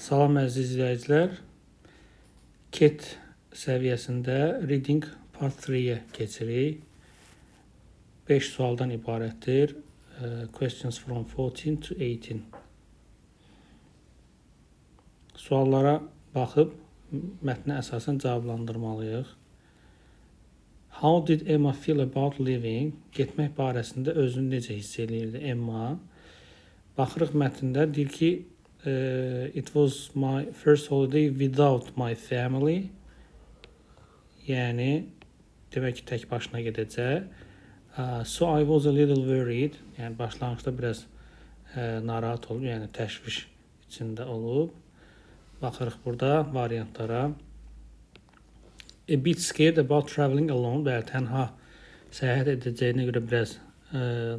Salam əziz izləyicilər. KET səviyyəsində Reading Part 3-yə keçirik. 5 sualdan ibarətdir. Questions from 14 to 18. Suallara baxıb mətnə əsasən cavablandırmalıyıq. How did Emma feel about leaving? Getmək barəsində özünü necə hiss edirdi Emma? Baxırıq mətndə deyir ki, it was my first holiday without my family. Yəni demək ki, tək başına gedəcək. So I was a little worried. Yəni başlanğıcda biraz narahat olub, yəni təşviş içində olub. Baxırıq burada variantlara. A bit scared about traveling alone. Bəli, tənha səyahət edəcəyinə görə biraz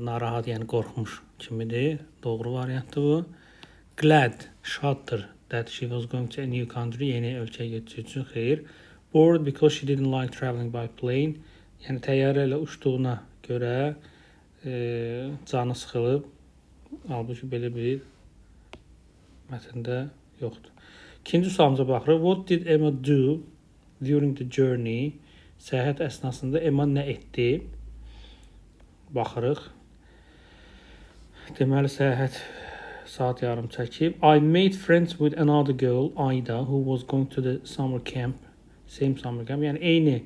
narahat, yəni qorxmuş kimidir. Doğru variantdır bu. Glad, şaddır that she was going to a new country, yeni ölkəyə getdiyi üçün xeyr. Bored because she didn't like traveling by plane. Yəni təyyarə ilə uçduğuna görə canı sıxılıb. Halbuki belə bir mətndə yoxdur. İkinci sualımıza baxırıq. What did Emma do during the journey? Səyahət əsnasında Emma nə etdi? Baxırıq. Deməli, səyahət saat yarım çəkib. I made friends with another girl, Aida, who was going to the summer camp. Same summer camp. Yəni eyni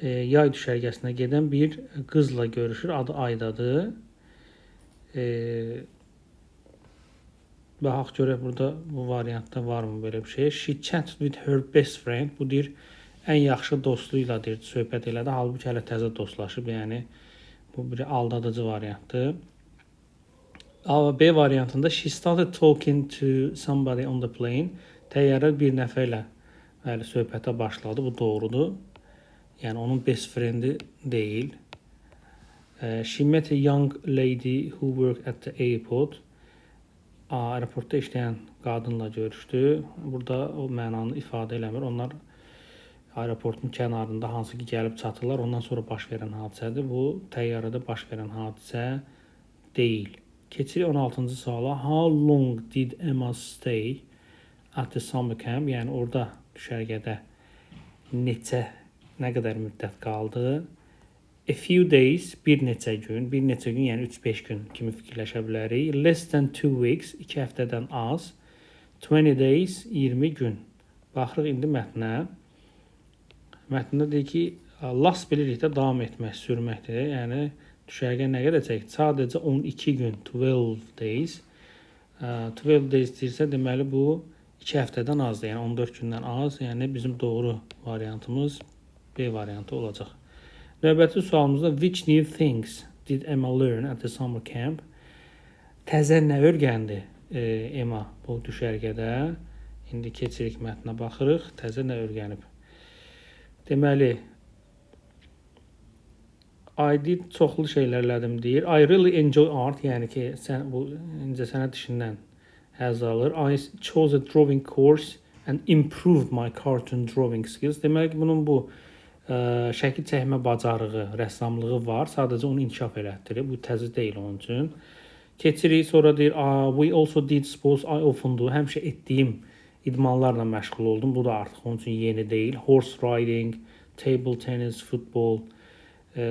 yay düşərgəsinə gedən bir qızla görüşür. Adı Aidadır. Baxaq görək burada bu variantda varmı belə bir şey. She chatted with her best friend. Bu deyir ən yaxşı dostuyla deyir söhbət elədi. Halbuki hələ təzə dostlaşıb. Yəni bu bir aldadıcı variantdır. B variantında she started talking to somebody on the plane. Təyyarə bir nəfərlə söhbətə başladı. Bu doğrudur. Yəni onun best friendi deyil. She met a young lady who worked at the airport. Aeroportda işləyən qadınla görüşdü. Burada o mənanı ifadə eləmir. Onlar aeroportun kənarında hansı ki gəlib çatırlar. Ondan sonra baş verən hadisədir. Bu təyyarədə baş verən hadisə deyil. Keçirik 16-cı suala. How long did Emma stay at the summer camp? Yəni orada düşərgədə nə qədər müddət qaldı? A few days, bir neçə gün. Bir neçə gün, yəni 3-5 gün kimi fikirləşə bilərik. Less than 2 weeks, 2 həftədən az. 20 days, 20 gün. Baxırıq indi mətnə. Mətndə deyir ki, last bilirik də davam etmək, sürməkdir. Yəni düşərgə nə qədər çəkir? Sadəcə 12 gün, 12 days. 12 days deyirsə, deməli bu 2 həftədən azdır, yəni 14 gündən az. Yəni bizim doğru variantımız B variantı olacaq. Növbəti sualımızda which new things did Emma learn at the summer camp? Təzə nə öyrəndi Emma bu düşərgədə? İndi keçirik mətnə baxırıq. Təzə nə öyrənib? Deməli, I did çoxlu şeylər elədim deyir. I really enjoy art, yəni ki, sən bu incəsənət işindən həzz alır. I chose a drawing course and improved my cartoon drawing skills. Deməli ki, bunun bu şəkil çəkmə bacarığı, rəssamlığı var. Sadəcə onu inkişaf elətdirir. Bu təzə deyil onun üçün. Keçirik, sonra deyir, we also did sports. I often do. Həmişə etdiyim idmanlarla məşğul oldum. Bu da artıq onun üçün yeni deyil. Horse riding, table tennis, football.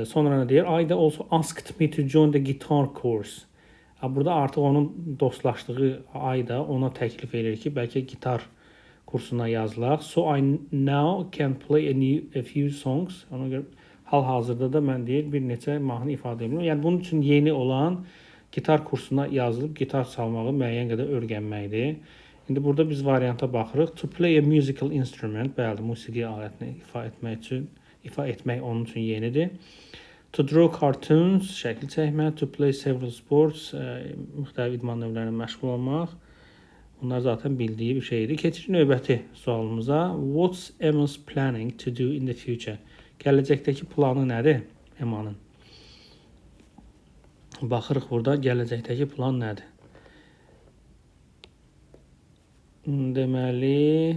Sonra nə deyir? I also asked me to join the guitar course. Burada artıq onun dostlaşdığı Ayda ona təklif edir ki, bəlkə gitar kursuna yazılaq. So I now can play a few songs. Ona görə hal-hazırda da mən deyir bir neçə mahnı ifadə edirəm. Yəni bunun üçün yeni olan gitar kursuna yazılıb gitar çalmağı müəyyən qədər öyrənməkdir. İndi burada biz varianta baxırıq. To play a musical instrument, bəli, musiqi alətini ifa etmək onun üçün yenidir. To draw cartoons, şəkil çəkmək. To play several sports, müxtəlif idman növlərinə məşğul olmaq. Bunlar zaten bildiyi bir şeydir. Keçirik növbəti sualımıza. What's Emma's planning to do in the future? Gələcəkdəki planı nədir Emma'nın? Baxırıq burada gələcəkdəki plan nədir? Deməli,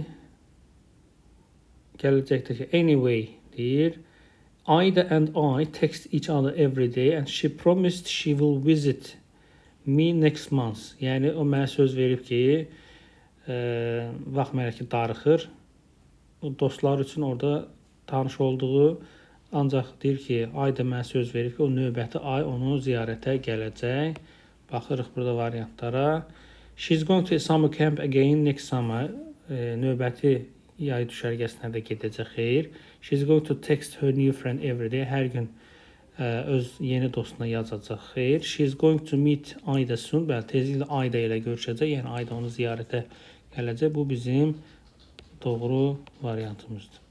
gələcəkdəki anyway deyir. Aida and I text each other every day and she promised she will visit me next month. Yəni o mənə söz verib ki, baxmayaraq ki, darıxır. O dostlar üçün orada tanış olduğu, ancaq deyir ki, Ayda mənə söz verib ki, o növbəti ay onu ziyarətə gələcək. Baxırıq burada variantlara. She's going to a summer camp again next summer. Növbəti yay düşərgəsinə də gedəcək. Xeyr. She's going to text her new friend every day. Hər gün öz yeni dostuna yazacaq. Xeyr. She's going to meet Ayda soon. Bəli, tezliklə Ayda ilə görüşəcək. Yəni Ayda onu ziyarətə gələcək. Bu bizim doğru variantımızdır.